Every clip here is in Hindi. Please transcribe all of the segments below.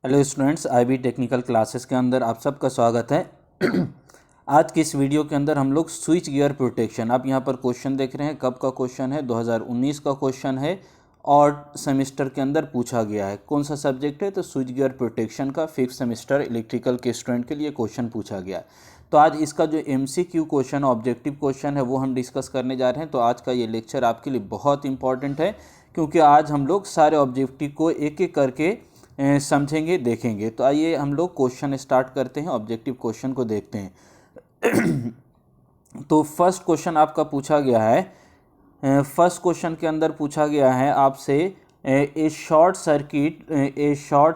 Hello students, IB technical classes के अंदर आप सबका स्वागत है। आज की इस वीडियो के अंदर हम लोग स्विच गियर प्रोटेक्शन, आप यहाँ पर क्वेश्चन देख रहे हैं। कब का क्वेश्चन है? 2019 का क्वेश्चन है और सेमेस्टर के अंदर पूछा गया है। कौन सा सब्जेक्ट है? तो स्विच गियर प्रोटेक्शन का 5th सेमेस्टर इलेक्ट्रिकल के स्टूडेंट के लिए क्वेश्चन पूछा गया है। तो आज इसका जो MCQ क्वेश्चन, ऑब्जेक्टिव क्वेश्चन है, वो हम डिस्कस करने जा रहे हैं। तो आज का ये लेक्चर आपके लिए बहुत इंपॉर्टेंट है, क्योंकि आज हम लोग सारे ऑब्जेक्टिव को एक एक करके समझेंगे, देखेंगे। तो आइए हम लोग क्वेश्चन स्टार्ट करते हैं, ऑब्जेक्टिव क्वेश्चन को देखते हैं। तो फर्स्ट क्वेश्चन आपका पूछा गया है। फर्स्ट क्वेश्चन के अंदर पूछा गया है आपसे, ए short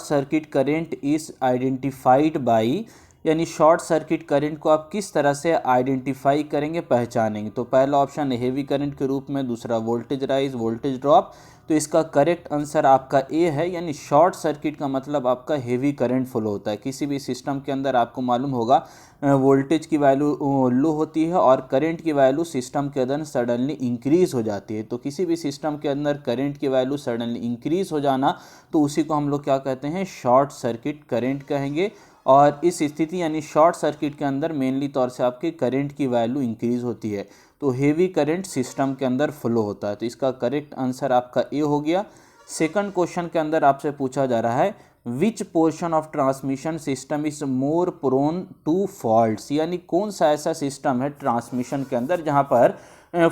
circuit current is identified by, यानी शॉर्ट सर्किट करंट को आप किस तरह से आइडेंटिफाई करेंगे, पहचानेंगे। तो पहला ऑप्शन हेवी करंट के रूप में, दूसरा वोल्टेज राइज, वोल्टेज ड्रॉप। तो इसका करेक्ट आंसर आपका ए है, यानी शॉर्ट सर्किट का मतलब आपका हेवी करंट फ्लो होता है। किसी भी सिस्टम के अंदर आपको मालूम होगा वोल्टेज की वैल्यू लो होती है और करंट की वैल्यू सिस्टम के अंदर सडनली इंक्रीज हो जाती है। तो किसी भी सिस्टम के अंदर करंट की वैल्यू सडनली इंक्रीज हो जाना, तो उसी को हम लोग क्या कहते हैं? शॉर्ट सर्किट करंट कहेंगे। और इस स्थिति यानी शॉर्ट सर्किट के अंदर मेनली तौर से आपके करंट की वैल्यू इंक्रीज होती है, तो हेवी करंट सिस्टम के अंदर फ्लो होता है। तो इसका करेक्ट आंसर आपका ए हो गया। सेकंड क्वेश्चन के अंदर आपसे पूछा जा रहा है, which portion of transmission system is more prone to faults, यानी कौन सा ऐसा सिस्टम है ट्रांसमिशन के अंदर जहां पर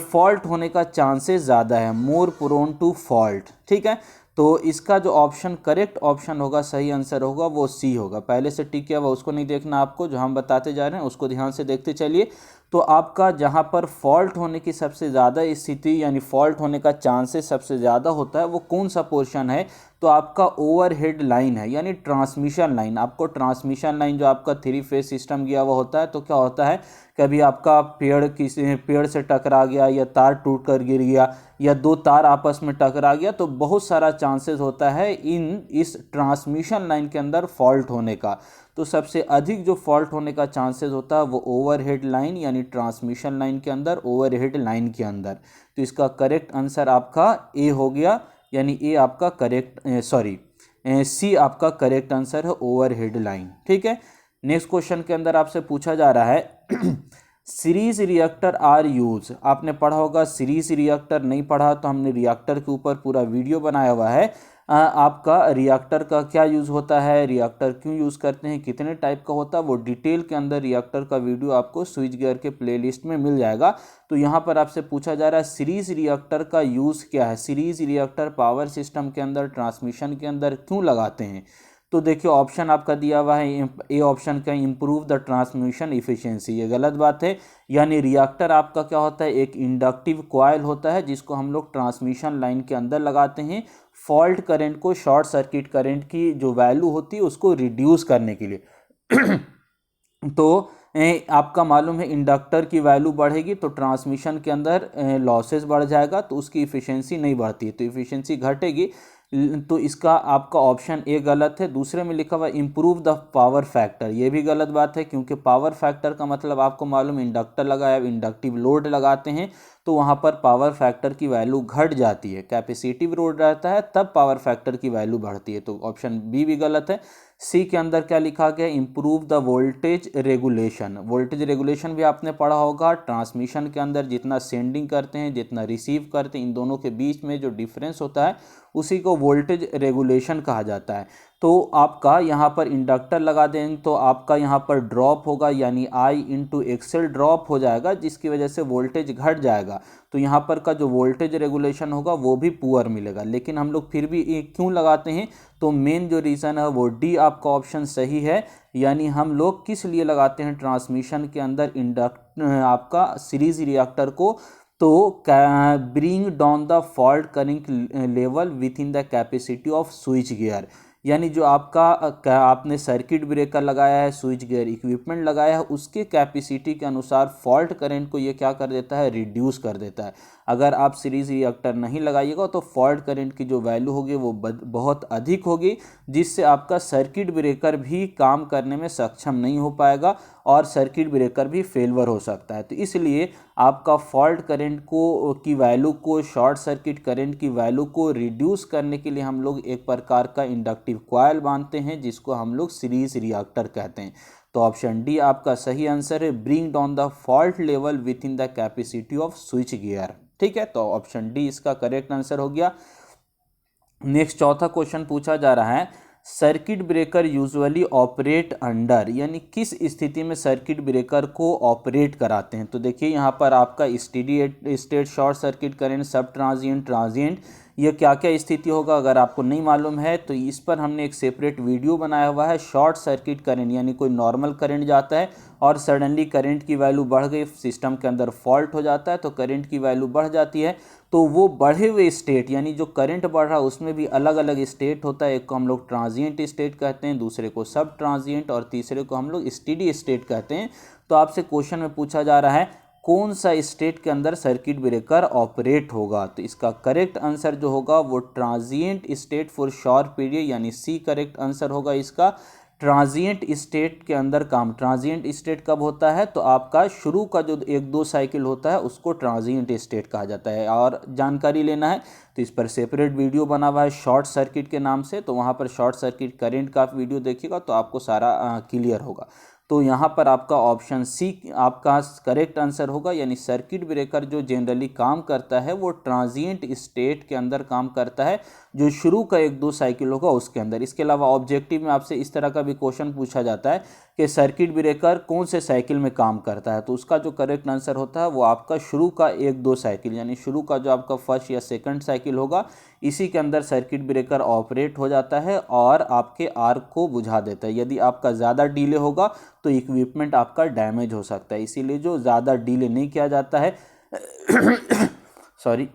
फॉल्ट होने का चांसेस ज़्यादा है, मोर प्रोन टू फॉल्ट। ठीक है, तो इसका जो ऑप्शन करेक्ट ऑप्शन होगा, सही आंसर होगा, वो सी होगा। पहले से टिक किया हुआ उसको नहीं देखना आपको, जो हम बताते जा रहे हैं उसको ध्यान से देखते चलिए। तो आपका जहां पर फॉल्ट होने की सबसे ज़्यादा स्थिति यानी फॉल्ट होने का चांसेस सबसे ज़्यादा होता है, वो कौन सा पोर्शन है? तो आपका ओवरहेड लाइन है, यानी ट्रांसमिशन लाइन। आपको ट्रांसमिशन लाइन जो आपका 3 फेज सिस्टम गया हुआ होता है, तो क्या होता है, कभी आपका पेड़ से टकरा गया, या तार टूट कर गिर गया, या दो तार आपस में टकरा गया, तो बहुत सारा चांसेस होता है इस ट्रांसमिशन लाइन के अंदर फॉल्ट होने का। तो सबसे अधिक जो फॉल्ट होने का चांसेस होता है वो ओवरहेड लाइन यानी ट्रांसमिशन लाइन के अंदर, ओवरहेड लाइन के अंदर। तो इसका करेक्ट आंसर आपका ए हो गया, यानी ए आपका करेक्ट, सी आपका करेक्ट आंसर है, ओवरहेड लाइन। ठीक है, नेक्स्ट क्वेश्चन के अंदर आपसे पूछा जा रहा है, सीरीज रिएक्टर आर यूज। आपने पढ़ा होगा सीरीज रिएक्टर, नहीं पढ़ा तो हमने रिएक्टर के ऊपर पूरा वीडियो बनाया हुआ है। आपका रिएक्टर का क्या यूज़ होता है, रिएक्टर क्यों यूज़ करते हैं, कितने टाइप का होता है, वो डिटेल के अंदर रिएक्टर का वीडियो आपको स्विच गियर के प्लेलिस्ट में मिल जाएगा। तो यहाँ पर आपसे पूछा जा रहा है सीरीज रिएक्टर का यूज़ क्या है, सीरीज रिएक्टर पावर सिस्टम के अंदर, ट्रांसमिशन के अंदर क्यों लगाते हैं। तो देखिए ऑप्शन आपका दिया हुआ है, ए ऑप्शन का इम्प्रूव द ट्रांसमिशन इफिशिएंसी, ये गलत बात है। यानी रिएक्टर आपका क्या होता है, एक इंडक्टिव कॉइल होता है जिसको हम लोग ट्रांसमिशन लाइन के अंदर लगाते हैं, फॉल्ट करंट को, शॉर्ट सर्किट करंट की जो वैल्यू होती है उसको रिड्यूस करने के लिए। तो आपका मालूम है इंडक्टर की वैल्यू बढ़ेगी तो ट्रांसमिशन के अंदर लॉसेस बढ़ जाएगा, तो उसकी इफिशिएंसी नहीं बढ़ती है, तो इफिशिएंसी घटेगी। तो इसका आपका ऑप्शन ए गलत है। दूसरे में लिखा हुआ इम्प्रूव द पावर फैक्टर, ये भी गलत बात है, क्योंकि पावर फैक्टर का मतलब आपको मालूम इंडक्टर लगाया, इंडक्टिव लोड लगाते हैं तो वहाँ पर पावर फैक्टर की वैल्यू घट जाती है। कैपेसिटिव लोड रहता है तब पावर फैक्टर की वैल्यू बढ़ती है, तो ऑप्शन बी भी गलत है। सी के अंदर क्या लिखा गया, improve the voltage regulation. Voltage regulation भी आपने पढ़ा होगा, ट्रांसमिशन के अंदर जितना सेंडिंग करते हैं, जितना रिसीव करते हैं, इन दोनों के बीच में जो डिफरेंस होता है उसी को वोल्टेज रेगुलेशन कहा जाता है। तो आपका यहाँ पर इंडक्टर लगा देंगे तो आपका यहाँ पर ड्रॉप होगा, यानी आई इंटू एक्सेल ड्रॉप हो जाएगा, जिसकी वजह से वोल्टेज घट जाएगा। तो यहाँ पर का जो वोल्टेज रेगुलेशन होगा वो भी पुअर मिलेगा। लेकिन हम लोग फिर भी क्यों लगाते हैं, तो मेन जो रीज़न है वो डी आपका ऑप्शन सही है। यानी हम लोग किस लिए लगाते हैं ट्रांसमिशन के अंदर आपका सीरीज रिएक्टर को, तो bring down the fault current level with in the capacity off switch gear. यानी जो आपने सर्किट ब्रेकर लगाया है, स्विच गियर इक्विपमेंट लगाया है, उसके कैपेसिटी के अनुसार फॉल्ट करंट को ये क्या कर देता है, रिड्यूस कर देता है। अगर आप सीरीज रिएक्टर नहीं लगाइएगा तो फॉल्ट करंट की जो वैल्यू होगी वो बहुत अधिक होगी, जिससे आपका सर्किट ब्रेकर भी काम करने में सक्षम नहीं हो पाएगा और सर्किट ब्रेकर भी फेलवर हो सकता है। तो इसलिए आपका फॉल्ट करंट को की वैल्यू को, शॉर्ट सर्किट करंट की वैल्यू को रिड्यूस करने के लिए हम लोग एक प्रकार का इंडक्टिव कॉइल बांधते हैं, जिसको हम लोग सीरीज रिएक्टर कहते हैं। तो ऑप्शन डी आपका सही आंसर है, bring down the fault level with in the capacity off switch gear. ठीक है, तो ऑप्शन डी इसका करेक्ट आंसर हो गया। नेक्स्ट चौथा क्वेश्चन पूछा जा रहा है, circuit breaker usually operate under, यानी किस स्थिति में सर्किट ब्रेकर को ऑपरेट कराते हैं। तो देखिए यहाँ पर आपका steady state, short circuit current, सब ट्रांजिएंट, ट्रांजिएंट, ये क्या क्या स्थिति होगा अगर आपको नहीं मालूम है तो इस पर हमने एक सेपरेट वीडियो बनाया हुआ है। शॉर्ट सर्किट करंट यानी कोई नॉर्मल करंट जाता है और सडनली करंट की वैल्यू बढ़ गई, सिस्टम के अंदर फॉल्ट हो जाता है तो करंट की वैल्यू बढ़ जाती है। तो वो बढ़े हुए स्टेट यानी जो करंट बढ़ रहा है उसमें भी अलग अलग स्टेट होता है। एक को हम लोग ट्रांजिएंट स्टेट कहते हैं, दूसरे को सब ट्रांजिएंट और तीसरे को हम लोग स्टेडी स्टेट कहते हैं। तो आपसे क्वेश्चन में पूछा जा रहा है कौन सा स्टेट के अंदर सर्किट ब्रेकर ऑपरेट होगा। तो इसका करेक्ट आंसर जो होगा वो transient state for short period, यानी सी करेक्ट आंसर होगा इसका। ट्रांजिएंट स्टेट के अंदर काम, ट्रांजिएंट स्टेट कब होता है तो आपका शुरू का जो 1-2 साइकिल होता है उसको ट्रांजिएंट स्टेट कहा जाता है। और जानकारी लेना है तो इस पर सेपरेट वीडियो बना हुआ है शॉर्ट सर्किट के नाम से, तो वहाँ पर शॉर्ट सर्किट करंट का वीडियो देखिएगा तो आपको सारा क्लियर होगा। तो यहाँ पर आपका ऑप्शन सी आपका करेक्ट आंसर होगा, यानी सर्किट ब्रेकर जो जनरली काम करता है वो ट्रांजिएंट स्टेट के अंदर काम करता है, जो शुरू का 1-2 साइकिल होगा उसके अंदर। इसके अलावा ऑब्जेक्टिव में आपसे इस तरह का भी क्वेश्चन पूछा जाता है कि सर्किट ब्रेकर कौन से साइकिल में काम करता है, तो उसका जो करेक्ट आंसर होता है वो आपका शुरू का 1-2 साइकिल, यानी शुरू का जो आपका फर्स्ट या सेकंड साइकिल होगा इसी के अंदर सर्किट ब्रेकर ऑपरेट हो जाता है और आपके आर्क को बुझा देता है। यदि आपका ज़्यादा डिले होगा तो इक्विपमेंट आपका डैमेज हो सकता है, इसीलिए जो ज़्यादा डिले नहीं किया जाता है सॉरी,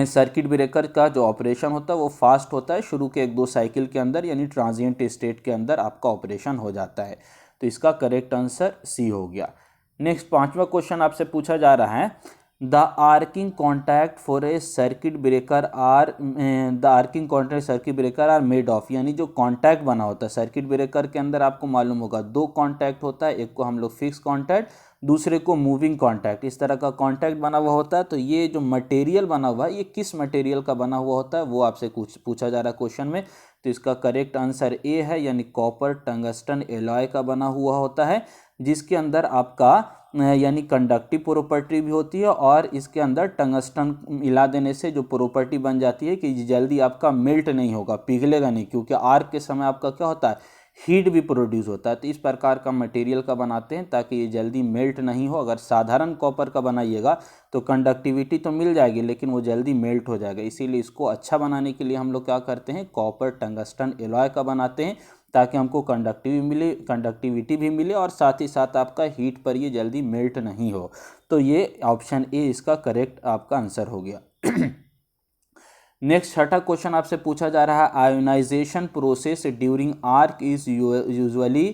सर्किट ब्रेकर का जो ऑपरेशन होता है वो फास्ट होता है, शुरू के 1-2 साइकिल के अंदर यानी ट्रांजिएंट स्टेट के अंदर आपका ऑपरेशन हो जाता है। तो इसका करेक्ट आंसर सी हो गया। नेक्स्ट 5वां क्वेश्चन आपसे पूछा जा रहा है, the arcing contact for a circuit breaker are, the arcing contact circuit breaker are made of, यानी जो कॉन्टैक्ट बना होता है सर्किट ब्रेकर के अंदर आपको मालूम होगा 2 कॉन्टैक्ट होता है, एक को हम लोग फिक्स कॉन्टैक्ट, दूसरे को मूविंग कॉन्टैक्ट, इस तरह का कॉन्टैक्ट बना हुआ होता है। तो ये जो मटेरियल बना हुआ है ये किस मटेरियल का बना हुआ होता है वो आपसे कुछ पूछा जा रहा है क्वेश्चन में। तो इसका करेक्ट आंसर ए है, यानी कॉपर टंगस्टन एलॉय का बना हुआ होता है, जिसके अंदर आपका यानी कंडक्टिव प्रॉपर्टी भी होती है और इसके अंदर टंगस्टन मिला देने से जो प्रॉपर्टी बन जाती है कि जल्दी आपका मेल्ट नहीं होगा, पिघलेगा नहीं, क्योंकि आर्क के समय आपका क्या होता है हीट भी प्रोड्यूस होता है। तो इस प्रकार का मटेरियल का बनाते हैं ताकि ये जल्दी मेल्ट नहीं हो। अगर साधारण कॉपर का बनाइएगा तो कंडक्टिविटी तो मिल जाएगी लेकिन वो जल्दी मेल्ट हो जाएगा, इसीलिए इसको अच्छा बनाने के लिए हम लोग क्या करते हैं कॉपर टंगस्टन एलॉय का बनाते हैं ताकि हमको कंडक्टिविटी भी मिले और साथ ही साथ आपका हीट पर ये जल्दी मेल्ट नहीं हो। तो ये ऑप्शन ए इसका करेक्ट आपका आंसर हो गया। नेक्स्ट 6वां क्वेश्चन आपसे पूछा जा रहा है, ionization process during arc is usually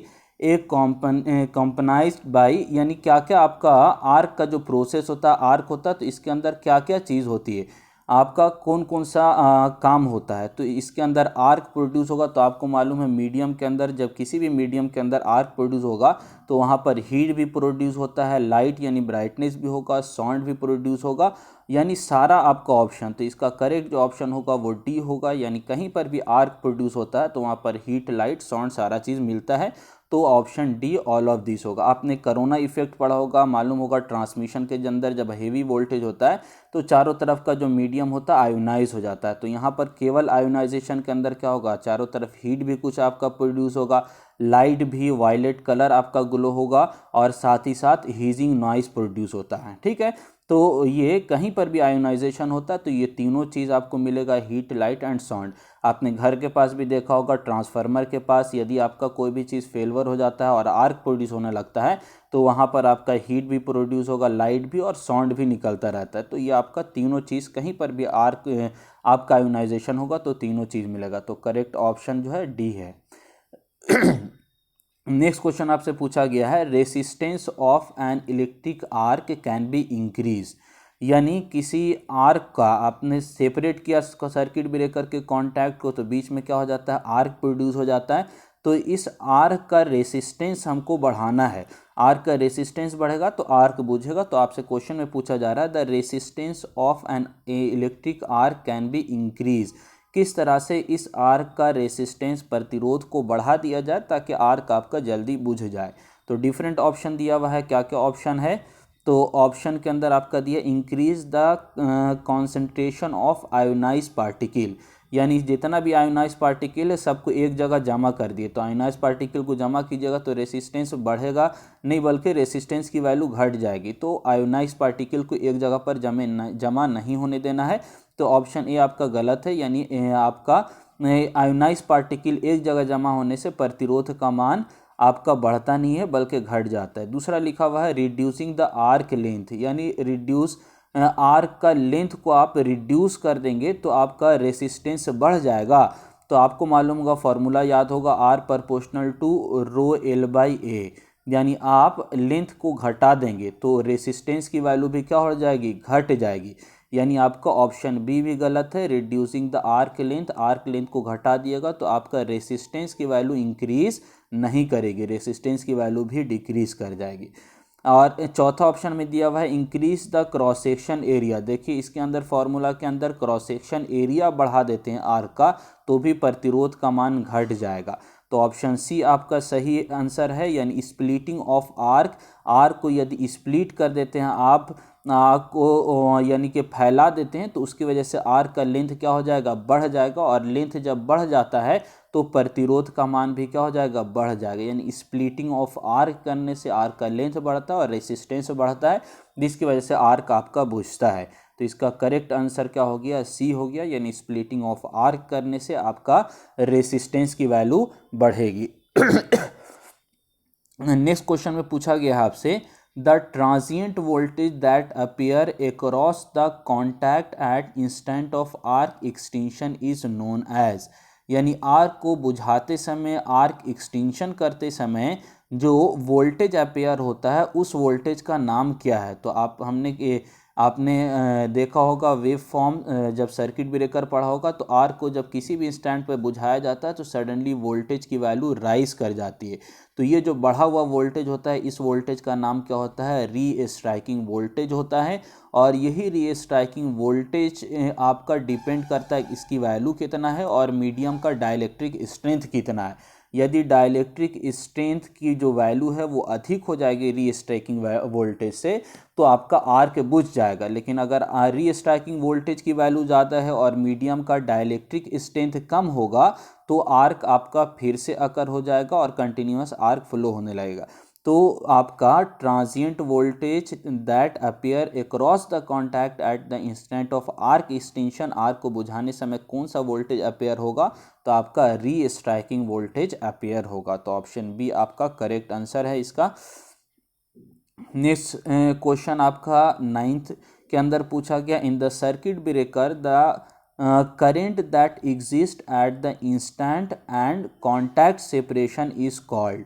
accompanied by, यानी क्या क्या आपका आर्क का जो प्रोसेस होता है आर्क होता है तो इसके अंदर क्या क्या चीज़ होती है, आपका कौन कौन सा काम होता है। तो इसके अंदर आर्क प्रोड्यूस होगा, तो आपको मालूम है मीडियम के अंदर जब किसी भी मीडियम के अंदर आर्क प्रोड्यूस होगा तो वहाँ पर हीट भी प्रोड्यूस होता है, लाइट यानी ब्राइटनेस भी होगा, साउंड भी प्रोड्यूस होगा, यानी सारा आपका ऑप्शन। तो इसका करेक्ट जो ऑप्शन होगा वो डी होगा, यानी कहीं पर भी आर्क प्रोड्यूस होता है तो वहाँ पर हीट, लाइट, साउंड सारा चीज़ मिलता है। तो option D all of this होगा। आपने कोरोना इफेक्ट पढ़ा होगा, मालूम होगा ट्रांसमिशन के अंदर जब हेवी वोल्टेज होता है तो चारों तरफ का जो मीडियम होता है आयोनाइज हो जाता है। तो यहाँ पर केवल आयोनाइजेशन के अंदर क्या होगा, चारों तरफ हीट भी कुछ आपका प्रोड्यूस होगा, लाइट भी वायलेट कलर आपका ग्लो होगा और साथ ही साथ हीजिंग नॉइस प्रोड्यूस होता है। ठीक है, तो ये कहीं पर भी आयोनाइजेशन होता है तो ये तीनों चीज़ आपको मिलेगा, हीट, लाइट एंड साउंड। आपने घर के पास भी देखा होगा ट्रांसफार्मर के पास यदि आपका कोई भी चीज़ फेलवर हो जाता है और आर्क प्रोड्यूस होने लगता है तो वहाँ पर आपका हीट भी प्रोड्यूस होगा, लाइट भी और साउंड भी निकलता रहता है। तो ये आपका तीनों चीज़ कहीं पर भी आर्क आपका आयोनाइजेशन होगा तो तीनों चीज़ मिलेगा। तो करेक्ट ऑप्शन जो है डी है। नेक्स्ट क्वेश्चन आपसे पूछा गया है, resistance of an electric arc can be increase, यानी किसी आर्क का आपने सेपरेट किया सर्किट ब्रेकर के कॉन्टैक्ट को तो बीच में क्या हो जाता है आर्क प्रोड्यूस हो जाता है। तो तो इस आर्क का रेसिस्टेंस हमको बढ़ाना है। आर्क का रेसिस्टेंस बढ़ेगा तो आर्क बुझेगा। तो आपसे क्वेश्चन में पूछा जा रहा है the resistance of an electric arc can be increase, किस तरह से इस आर्क का रेसिस्टेंस प्रतिरोध को बढ़ा दिया जाए ताकि आर्क आपका जल्दी बुझ जाए। तो डिफरेंट ऑप्शन दिया हुआ है, क्या क्या ऑप्शन है। तो ऑप्शन के अंदर आपका दिया increase the concentration of ionise particle, यानी जितना भी आयोनाइज पार्टिकल है सबको एक जगह जमा कर दिए। तो आयोनाइज पार्टिकल को जमा कीजिएगा तो रेसिस्टेंस बढ़ेगा नहीं बल्कि रेसिस्टेंस की वैल्यू घट जाएगी। तो आयोनाइज पार्टिकल को एक जगह पर जमा नहीं होने देना है। तो ऑप्शन ए आपका गलत है, यानी आपका आयोनाइज पार्टिकल एक जगह जमा होने से प्रतिरोध का मान आपका बढ़ता नहीं है बल्कि घट जाता है। दूसरा लिखा हुआ है रिड्यूसिंग द आर्क लेंथ, यानी रिड्यूस आर्क का लेंथ को आप रिड्यूस कर देंगे तो आपका रेसिस्टेंस बढ़ जाएगा। तो आपको मालूम होगा, फॉर्मूला याद होगा, R proportional to rho L by A, यानी आप लेंथ को घटा देंगे तो रेसिस्टेंस की वैल्यू भी क्या हो जाएगी, घट जाएगी। यानी आपका ऑप्शन बी भी गलत है, रिड्यूसिंग द आर्क लेंथ को घटा दिएगा तो आपका रेसिस्टेंस की वैल्यू इंक्रीज नहीं करेगी, रेसिस्टेंस की वैल्यू भी डिक्रीज कर जाएगी। और चौथा ऑप्शन में दिया हुआ है increase the cross section area. देखिए इसके अंदर फॉर्मूला के अंदर क्रॉस सेक्शन एरिया बढ़ा देते हैं आर्क का तो भी प्रतिरोध का मान घट जाएगा। तो ऑप्शन सी आपका सही आंसर है, यानी स्प्लिटिंग ऑफ आर्क को यदि स्प्लिट कर देते हैं आप को, यानी कि फैला देते हैं तो उसकी वजह से आर्क का लेंथ क्या हो जाएगा, बढ़ जाएगा। और लेंथ जब बढ़ जाता है तो प्रतिरोध का मान भी क्या हो जाएगा, बढ़ जाएगा। यानी स्प्लिटिंग ऑफ आर्क करने से आर्क का लेंथ बढ़ता है और रेसिस्टेंस बढ़ता है, जिसकी वजह से आर्क आपका बुझता है। तो इसका करेक्ट आंसर क्या हो गया, सी हो गया, यानी स्प्लिटिंग ऑफ आर्क करने से आपका रेसिस्टेंस की वैल्यू बढ़ेगी। नेक्स्ट क्वेश्चन में पूछा गया है आपसे the transient voltage that appear across the contact at instant of arc extension is known as, यानी आर्क को बुझाते समय, आर्क एक्सटेंशन करते समय जो वोल्टेज अपीयर होता है उस वोल्टेज का नाम क्या है। तो आपने देखा होगा वेव फॉर्म, जब सर्किट ब्रेकर पढ़ा होगा तो आर्क को जब किसी भी इंस्टेंट पे बुझाया जाता है तो सडनली वोल्टेज की वैल्यू राइज कर जाती है। तो ये जो बढ़ा हुआ वोल्टेज होता है इस वोल्टेज का नाम क्या होता है, री स्ट्राइकिंग वोल्टेज होता है। और यही री स्ट्राइकिंग वोल्टेज आपका डिपेंड करता है इसकी वैल्यू कितना है और मीडियम का डाइलेक्ट्रिक स्ट्रेंथ कितना है। यदि डाइलेक्ट्रिक स्ट्रेंथ की जो वैल्यू है वो अधिक हो जाएगी री स्ट्राइकिंग वोल्टेज से तो आपका आर्क बुझ जाएगा। लेकिन अगर री स्ट्राइकिंग वोल्टेज की वैल्यू ज़्यादा है और मीडियम का डाइलेक्ट्रिक स्ट्रेंथ कम होगा तो आर्क आपका फिर से अकर हो जाएगा और कंटिन्यूअस आर्क फ्लो होने लगेगा। तो आपका transient voltage that appear across the contact at the instant of arc extension, arc को बुझाने समय कौन सा वोल्टेज अपीयर होगा, तो आपका री स्ट्राइकिंग वोल्टेज अपीयर होगा। तो ऑप्शन बी आपका करेक्ट आंसर है इसका। नेक्स्ट क्वेश्चन आपका 9th के अंदर पूछा गया in the circuit breaker the current that exists at the instant and contact separation is called,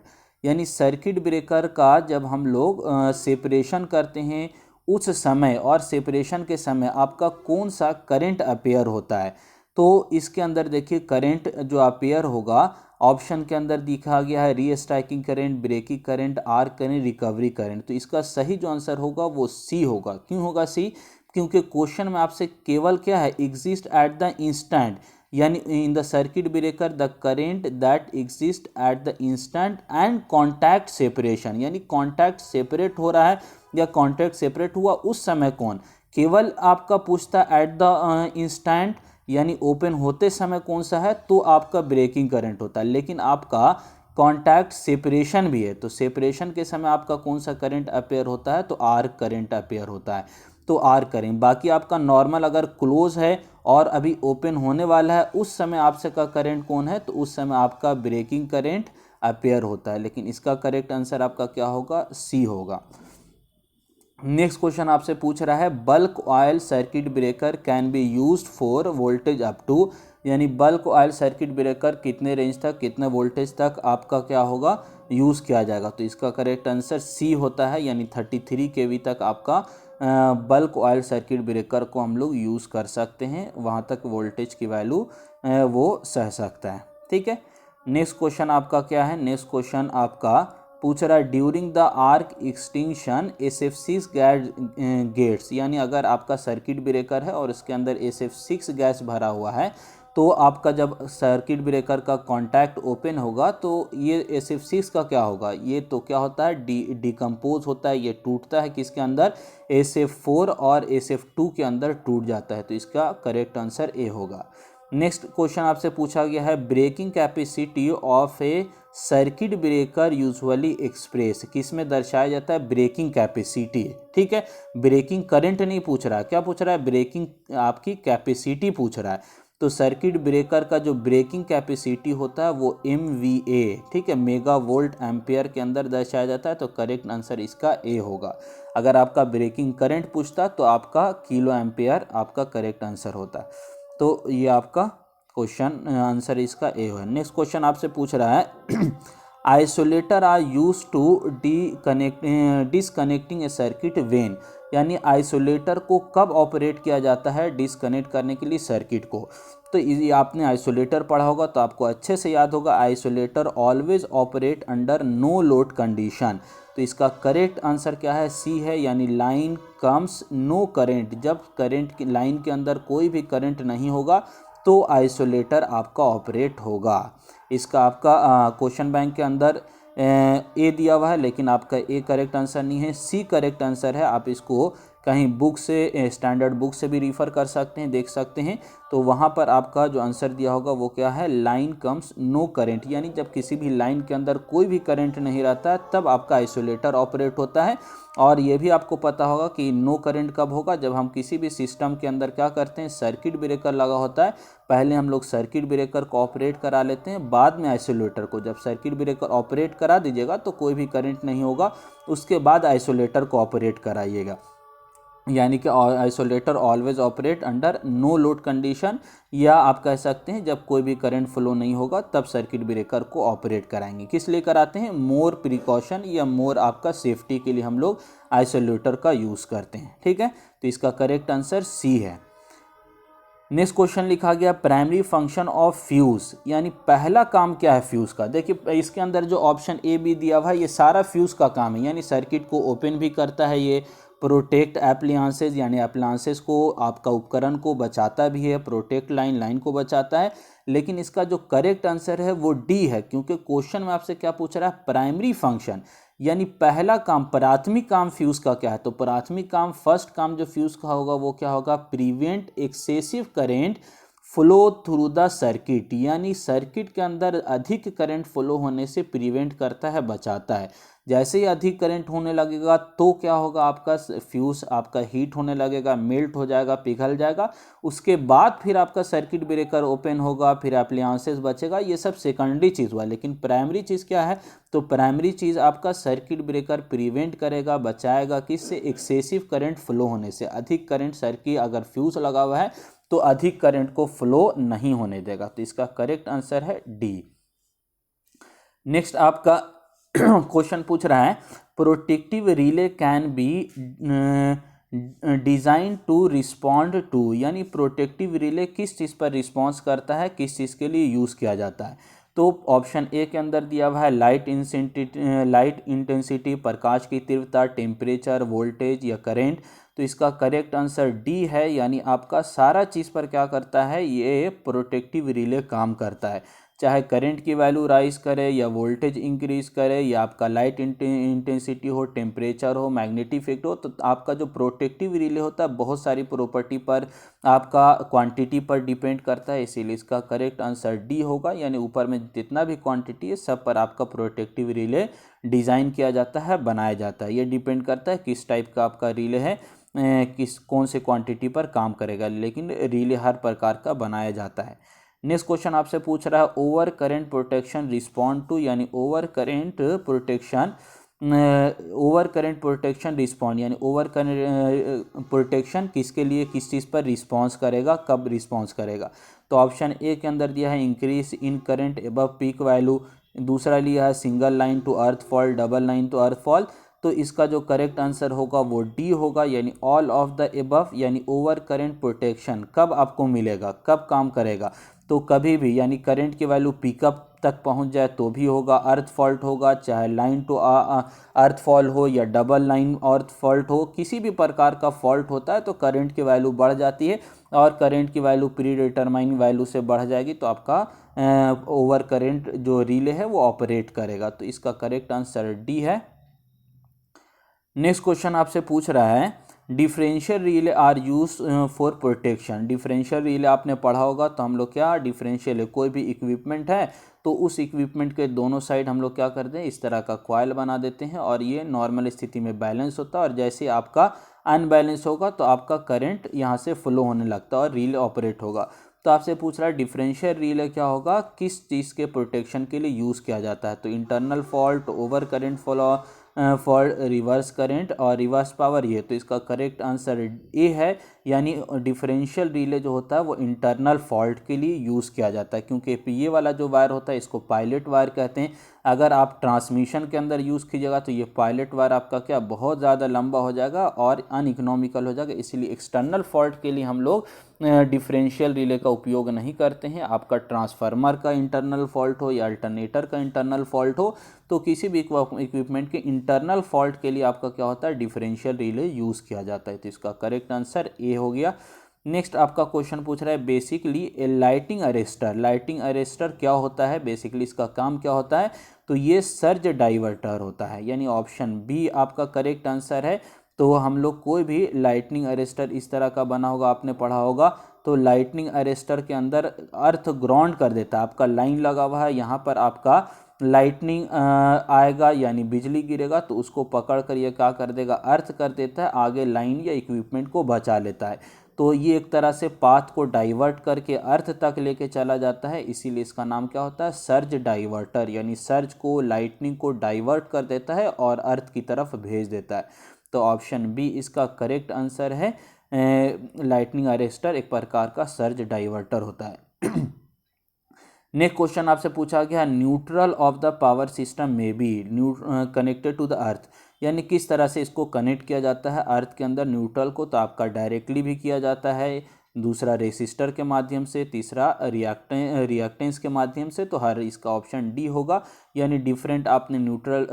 यानी सर्किट ब्रेकर का जब हम लोग सेपरेशन करते हैं उस समय और सेपरेशन के समय आपका कौन सा करंट अपेयर होता है। तो इसके अंदर देखिए करंट जो अपेयर होगा ऑप्शन के अंदर दिखा गया है restriking current, breaking current, arc current, recovery current. तो इसका सही जो आंसर होगा वो सी होगा। क्यों होगा सी, क्योंकि क्वेश्चन में आपसे केवल क्या है, एग्जिस्ट एट द इंस्टेंट, यानी in the circuit breaker the current that exist at the instant and contact separation, यानी कॉन्टैक्ट सेपरेट हो रहा है या कॉन्टैक्ट सेपरेट हुआ उस समय कौन। केवल आपका पूछता एट द इंस्टेंट यानी ओपन होते समय कौन सा है तो आपका ब्रेकिंग करंट होता है। लेकिन आपका कॉन्टैक्ट सेपरेशन भी है तो सेपरेशन के समय आपका कौन सा करंट अपेयर होता है, तो आर्क करंट अपेयर होता है, तो आर्क करें। बाकी आपका नॉर्मल अगर क्लोज है और अभी ओपन होने वाला है उस समय आपसे का करंट कौन है, तो उस समय आपका ब्रेकिंग करंट अपेयर होता है। लेकिन इसका करेक्ट आंसर आपका क्या होगा, सी होगा। नेक्स्ट क्वेश्चन आपसे पूछ रहा है bulk oil circuit breaker can be used for voltage up to, यानी बल्क ऑयल सर्किट ब्रेकर कितने रेंज तक, कितने वोल्टेज तक आपका क्या होगा, यूज़ किया जाएगा। तो इसका करेक्ट आंसर सी होता है, यानी 33 kV तक आपका बल्क ऑयल सर्किट ब्रेकर को हम लोग यूज़ कर सकते हैं, वहाँ तक वोल्टेज की वैल्यू वो सह सकता है। ठीक है, नेक्स्ट क्वेश्चन आपका क्या है, नेक्स्ट क्वेश्चन आपका पूछ रहा है during the arc extinction SF6 gets, यानी अगर आपका सर्किट ब्रेकर है और इसके अंदर SF6 गैस भरा हुआ है तो आपका जब सर्किट ब्रेकर का कॉन्टैक्ट ओपन होगा तो ये SF6 का क्या होगा, ये तो क्या होता है डिकम्पोज होता है, ये टूटता है किसके अंदर, SF4 और SF2 के अंदर टूट जाता है। तो इसका करेक्ट आंसर ए होगा। नेक्स्ट क्वेश्चन आपसे पूछा गया है breaking capacity of a circuit breaker usually express, किस में दर्शाया जाता है, ब्रेकिंग कैपेसिटी। ठीक है, ब्रेकिंग करंट नहीं पूछ रहा है, क्या पूछ रहा है, ब्रेकिंग आपकी कैपेसिटी पूछ रहा है। तो सर्किट ब्रेकर का जो ब्रेकिंग कैपेसिटी होता है वो MVA, ठीक है, मेगा वोल्ट एम्पियर के अंदर दर्शाया जाता है। तो करेक्ट आंसर इसका ए होगा। अगर आपका ब्रेकिंग करंट पूछता तो आपका किलो एम्पियर आपका करेक्ट आंसर होता। तो ये आपका क्वेश्चन आंसर इसका ए है। नेक्स्ट क्वेश्चन आपसे पूछ रहा है isolator are use to disconnecting a circuit when, यानी आइसोलेटर को कब ऑपरेट किया जाता है डिसकनेक्ट करने के लिए सर्किट को। तो ये आपने आइसोलेटर पढ़ा होगा तो आपको अच्छे से याद होगा, isolator always operate under no load condition. तो इसका करेक्ट आंसर क्या है, सी है, यानी लाइन कम्स नो करंट, जब करंट की लाइन के अंदर कोई भी करंट नहीं होगा तो आइसोलेटर आपका ऑपरेट होगा। इसका आपका क्वेश्चन बैंक के अंदर ए दिया हुआ है, लेकिन आपका ए करेक्ट आंसर नहीं है, सी करेक्ट आंसर है। आप इसको कहीं बुक से, स्टैंडर्ड बुक से भी रिफ़र कर सकते हैं, देख सकते हैं। तो वहाँ पर आपका जो आंसर दिया होगा वो क्या है, लाइन कम्स नो करंट, यानी जब किसी भी लाइन के अंदर कोई भी करंट नहीं रहता है तब आपका आइसोलेटर ऑपरेट होता है। और ये भी आपको पता होगा कि नो करंट कब होगा, जब हम किसी भी सिस्टम के अंदर क्या करते हैं, सर्किट ब्रेकर लगा होता है, पहले हम लोग सर्किट ब्रेकर को ऑपरेट करा लेते हैं, बाद में आइसोलेटर को। जब सर्किट ब्रेकर ऑपरेट करा दीजिएगा तो कोई भी करंट नहीं होगा, उसके बाद आइसोलेटर को ऑपरेट कराइएगा। यानी कि isolator always operate under no load condition, या आप कह सकते हैं जब कोई भी करंट फ्लो नहीं होगा तब सर्किट ब्रेकर को ऑपरेट कराएंगे। किस लिए कराते हैं, मोर प्रिकॉशन या मोर आपका सेफ्टी के लिए हम लोग आइसोलेटर का यूज़ करते हैं। ठीक है, तो इसका करेक्ट आंसर सी है। नेक्स्ट क्वेश्चन लिखा गया प्राइमरी फंक्शन ऑफ फ्यूज़, यानी पहला काम क्या है फ्यूज़ का। देखिए इसके अंदर जो ऑप्शन ए बी दिया हुआ है ये सारा फ्यूज़ का काम है, यानी सर्किट को ओपन भी करता है, ये प्रोटेक्ट एप्लायंसेज, यानी एप्लायंसेज को आपका उपकरण को बचाता भी है, प्रोटेक्ट लाइन को बचाता है। लेकिन इसका जो करेक्ट आंसर है वो डी है, क्योंकि क्वेश्चन में आपसे क्या पूछ रहा है, प्राइमरी फंक्शन, यानी पहला काम, प्राथमिक काम फ्यूज़ का क्या है। तो प्राथमिक काम, फर्स्ट काम जो फ्यूज़ का होगा वो क्या होगा, prevent excessive current flow through the circuit, यानी सर्किट के अंदर अधिक करंट फ्लो होने से प्रिवेंट करता है, बचाता है। जैसे ही अधिक करंट होने लगेगा तो क्या होगा, आपका फ्यूज़ आपका हीट होने लगेगा, मेल्ट हो जाएगा, पिघल जाएगा। उसके बाद फिर आपका सर्किट ब्रेकर ओपन होगा, फिर एप्लायंसेस बचेगा, ये सब सेकेंडरी चीज़ हुआ। लेकिन प्राइमरी चीज़ क्या है, तो प्राइमरी चीज़ आपका सर्किट ब्रेकर प्रिवेंट करेगा, बचाएगा किससे, एक्सेसिव करंट फ्लो होने से। अधिक करंट सर्किट अगर फ्यूज़ लगा हुआ है तो अधिक करंट को फ्लो नहीं होने देगा। तो इसका करेक्ट आंसर है डी। नेक्स्ट आपका क्वेश्चन पूछ रहा है protective relay can be designed to respond to, यानी प्रोटेक्टिव रिले किस चीज़ पर रिस्पॉन्स करता है, किस चीज़ के लिए यूज़ किया जाता है। तो ऑप्शन ए के अंदर दिया हुआ है लाइट इंटेंसिटी, प्रकाश की तीव्रता, टेम्परेचर, वोल्टेज या करेंट। तो इसका करेक्ट आंसर डी है, यानी आपका सारा चीज़ पर क्या करता है, ये प्रोटेक्टिव रिले काम करता है। चाहे करंट की वैल्यू राइज करे या वोल्टेज इंक्रीज करे या आपका लाइट इंटेंसिटी हो, टेम्परेचर हो, मैग्नेटिक फील्ड हो, तो आपका जो प्रोटेक्टिव रिले होता है बहुत सारी प्रॉपर्टी पर, आपका क्वांटिटी पर डिपेंड करता है, इसीलिए इसका करेक्ट आंसर डी होगा। यानी ऊपर में जितना भी क्वांटिटी है सब पर आपका प्रोटेक्टिव रिले डिज़ाइन किया जाता है, बनाया जाता है। ये डिपेंड करता है किस टाइप का आपका रिले है, कौन से क्वांटिटी पर काम करेगा, लेकिन रिले हर प्रकार का बनाया जाता है। नेक्स्ट क्वेश्चन आपसे पूछ रहा है over current protection respond to, यानी ओवर करंट प्रोटेक्शन रिस्पॉन्ड, यानी ओवर करंट प्रोटेक्शन किसके लिए, किस चीज़ पर रिस्पॉन्स करेगा, कब रिस्पॉन्स करेगा। तो ऑप्शन ए के अंदर दिया है increase in current above peak value, दूसरा लिया है single line to earth fault, double line to earth fault. तो इसका जो करेक्ट आंसर होगा वो डी होगा, यानी ऑल ऑफ द एबव, यानी ओवर करंट प्रोटेक्शन कब आपको मिलेगा, कब काम करेगा। तो कभी भी, यानी करंट की वैल्यू पिकअप तक पहुंच जाए तो भी होगा, अर्थ फॉल्ट होगा, चाहे लाइन टू अर्थ फॉल हो या डबल लाइन अर्थ फॉल्ट हो, किसी भी प्रकार का फॉल्ट होता है तो करंट की वैल्यू बढ़ जाती है और करंट की वैल्यू प्री डिटरमाइन वैल्यू से बढ़ जाएगी तो आपका ओवर करंट जो रिले है वो ऑपरेट करेगा। तो इसका करेक्ट आंसर डी है। नेक्स्ट क्वेश्चन आपसे पूछ रहा है differential relay are use for protection. Differential relay आपने पढ़ा होगा, तो हम लोग क्या डिफरेंशियल है, कोई भी इक्विपमेंट है तो उस इक्विपमेंट के दोनों साइड हम लोग क्या करते हैं, इस तरह का कॉइल बना देते हैं और ये नॉर्मल स्थिति में बैलेंस होता है और जैसे आपका अनबैलेंस होगा तो आपका करंट यहाँ से फ्लो होने लगता है और रिले ऑपरेट होगा। तो आपसे पूछ रहा है डिफरेंशियल रिले क्या होगा, किस चीज़ के प्रोटेक्शन के लिए यूज़ किया जाता है। तो internal fault, over current flow, for reverse current और रिवर्स पावर, ये तो इसका करेक्ट आंसर ए है। यानी डिफरेंशियल रिले जो होता है वो इंटरनल फॉल्ट के लिए यूज़ किया जाता है, क्योंकि ये वाला जो वायर होता है इसको पायलट वायर कहते हैं। अगर आप ट्रांसमिशन के अंदर यूज़ कीजिएगा तो ये पायलट वायर आपका क्या बहुत ज़्यादा लंबा हो जाएगा और अनइकोनॉमिकल हो जाएगा, इसीलिए एक्सटर्नल फॉल्ट के लिए हम लोग डिफरेंशियल रिले का उपयोग नहीं करते हैं। आपका ट्रांसफार्मर का इंटरनल फॉल्ट हो या अल्टरनेटर का इंटरनल फॉल्ट हो, तो किसी भी इक्विपमेंट के इंटरनल फॉल्ट के लिए आपका क्या होता है, डिफरेंशियल रिले यूज़ किया जाता है। तो इसका करेक्ट आंसर ए हो गया। नेक्स्ट आपका क्वेश्चन पूछ रहा है बेसिकली ए लाइटिंग अरेस्टर। लाइटिंग अरेस्टर क्या होता है, बेसिकली इसका काम क्या होता है, तो ये सर्ज डाइवर्टर होता है, यानी ऑप्शन बी आपका करेक्ट आंसर है। तो हम लोग कोई भी लाइटनिंग अरेस्टर इस तरह का बना होगा, आपने पढ़ा होगा, तो लाइटनिंग अरेस्टर के अंदर अर्थ ग्राउंड कर देता है। आपका लाइन लगा हुआ है, यहाँ पर आपका लाइटनिंग आएगा यानी बिजली गिरेगा तो उसको पकड़ कर ये क्या कर देगा, अर्थ कर देता है, आगे लाइन या इक्विपमेंट को बचा लेता है। तो ये एक तरह से पाथ को डाइवर्ट करके अर्थ तक लेके चला जाता है, इसीलिए इसका नाम क्या होता है, सर्ज डाइवर्टर, यानी सर्ज को, लाइटनिंग को डाइवर्ट कर देता है और अर्थ की तरफ भेज देता है। तो ऑप्शन बी इसका करेक्ट आंसर है। लाइटनिंग अरेस्टर एक प्रकार का सर्ज डाइवर्टर होता है। नेक्स्ट क्वेश्चन आपसे पूछा गया neutral of the power system में be connected to the earth, यानी किस तरह से इसको कनेक्ट किया जाता है अर्थ के अंदर न्यूट्रल को। तो आपका डायरेक्टली भी किया जाता है, दूसरा रेसिस्टर के माध्यम से, तीसरा रिएक्टेंस के माध्यम से। तो हर इसका ऑप्शन डी होगा, यानी डिफरेंट आपने न्यूट्रल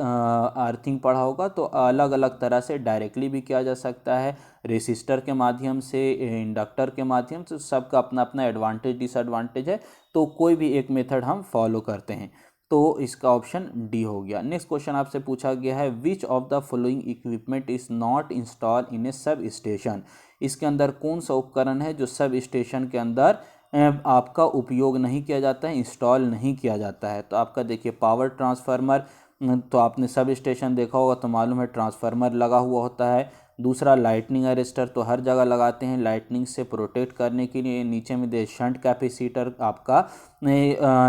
अर्थिंग पढ़ा होगा, तो अलग अलग तरह से डायरेक्टली भी किया जा सकता है, रेसिस्टर के माध्यम से, इंडक्टर के माध्यम से। सबका अपना अपना एडवांटेज डिसएडवांटेज है, तो कोई भी एक मेथड हम फॉलो करते हैं। तो इसका ऑप्शन डी हो गया। नेक्स्ट क्वेश्चन आपसे पूछा गया है which of the following equipment is not install in A sub station. इसके अंदर कौन सा उपकरण है जो सब स्टेशन के अंदर आपका उपयोग नहीं किया जाता है, इंस्टॉल नहीं किया जाता है। तो आपका देखिए पावर ट्रांसफार्मर, तो आपने सब स्टेशन देखा होगा तो मालूम है ट्रांसफार्मर लगा हुआ होता है। दूसरा लाइटनिंग अरेस्टर तो हर जगह लगाते हैं लाइटनिंग से प्रोटेक्ट करने के लिए। नीचे में दे शंट कैपेसिटर, आपका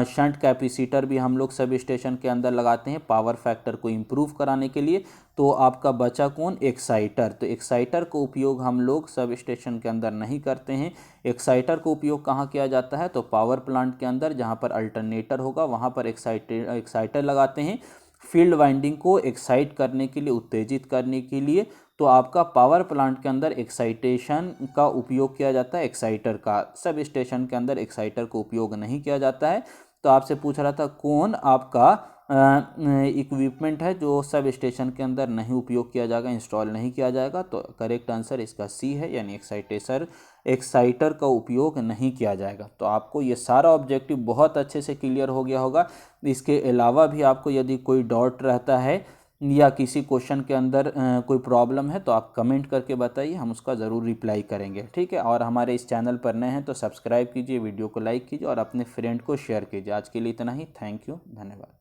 शंट कैपेसिटर भी हम लोग सब स्टेशन के अंदर लगाते हैं पावर फैक्टर को इम्प्रूव कराने के लिए। तो आपका बचा कौन, एक्साइटर। तो एक्साइटर का उपयोग हम लोग सब स्टेशन के अंदर नहीं करते हैं। एक्साइटर का उपयोग कहाँ किया जाता है, तो पावर प्लांट के अंदर जहाँ पर अल्टरनेटर होगा वहाँ पर एक्साइटर लगाते हैं, फील्ड वाइंडिंग को एक्साइट करने के लिए, उत्तेजित करने के लिए। तो आपका पावर प्लांट के अंदर एक्साइटेशन का उपयोग किया जाता है, एक्साइटर का। सब स्टेशन के अंदर एक्साइटर का उपयोग नहीं किया जाता है। तो आपसे पूछ रहा था कौन आपका इक्विपमेंट है जो सब स्टेशन के अंदर नहीं उपयोग किया जाएगा, इंस्टॉल नहीं किया जाएगा। तो करेक्ट आंसर इसका सी है, यानी एक्साइटर का उपयोग नहीं किया जाएगा। तो आपको ये सारा ऑब्जेक्टिव बहुत अच्छे से क्लियर हो गया होगा। इसके अलावा भी आपको यदि कोई डाउट रहता है या किसी क्वेश्चन के अंदर कोई प्रॉब्लम है तो आप कमेंट करके बताइए, हम उसका ज़रूर रिप्लाई करेंगे, ठीक है। और हमारे इस चैनल पर नए हैं तो सब्सक्राइब कीजिए, वीडियो को लाइक कीजिए और अपने फ्रेंड को शेयर कीजिए। आज के लिए इतना ही, थैंक यू, धन्यवाद।